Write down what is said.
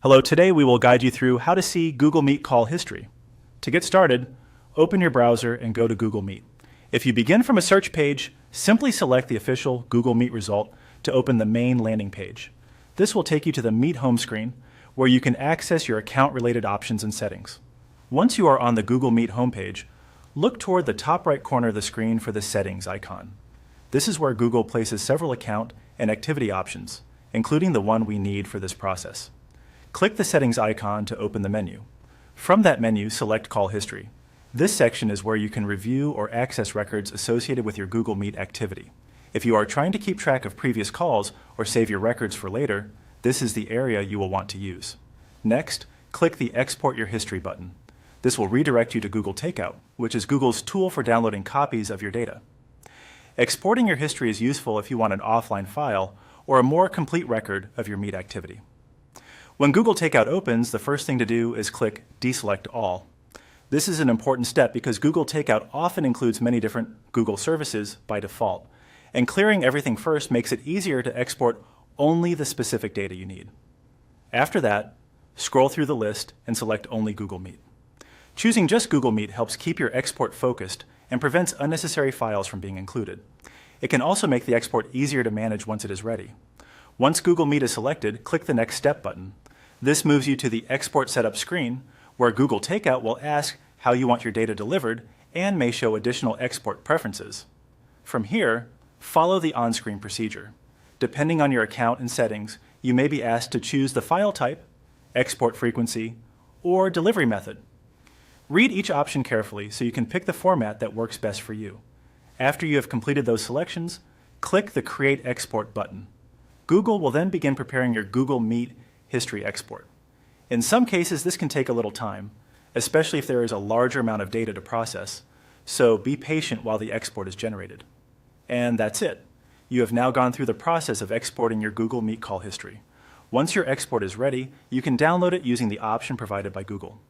Hello, today we will guide you through how to see Google Meet call history. To get started, open your browser and go to Google Meet. If you begin from a search page, simply select the official Google Meet result to open the main landing page. This will take you to the Meet home screen, where you can access your account-related options and settings. Once you are on the Google Meet homepage, look toward the top right corner of the screen for the Settings icon. This is where Google places several account and activity options, including the one we need for this process. Click the Settings icon to open the menu. From that menu, select Call History. This section is where you can review or access records associated with your Google Meet activity. If you are trying to keep track of previous calls or save your records for later, this is the area you will want to use. Next, click the Export Your History button. This will redirect you to Google Takeout, which is Google's tool for downloading copies of your data. Exporting your history is useful if you want an offline file or a more complete record of your Meet activity. When Google Takeout opens, the first thing to do is click Deselect All. This is an important step because Google Takeout often includes many different Google services by default, and clearing everything first makes it easier to export only the specific data you need. After that, scroll through the list and select only Google Meet. Choosing just Google Meet helps keep your export focused and prevents unnecessary files from being included. It can also make the export easier to manage once it is ready. Once Google Meet is selected, click the Next Step button. This moves you to the Export Setup screen, where Google Takeout will ask how you want your data delivered and may show additional export preferences. From here, follow the on-screen procedure. Depending on your account and settings, you may be asked to choose the file type, export frequency, or delivery method. Read each option carefully so you can pick the format that works best for you. After you have completed those selections, click the Create Export button. Google will then begin preparing your Google Meet history export. In some cases, this can take a little time, especially if there is a larger amount of data to process, so be patient while the export is generated. And that's it. You have now gone through the process of exporting your Google Meet call history. Once your export is ready, you can download it using the option provided by Google.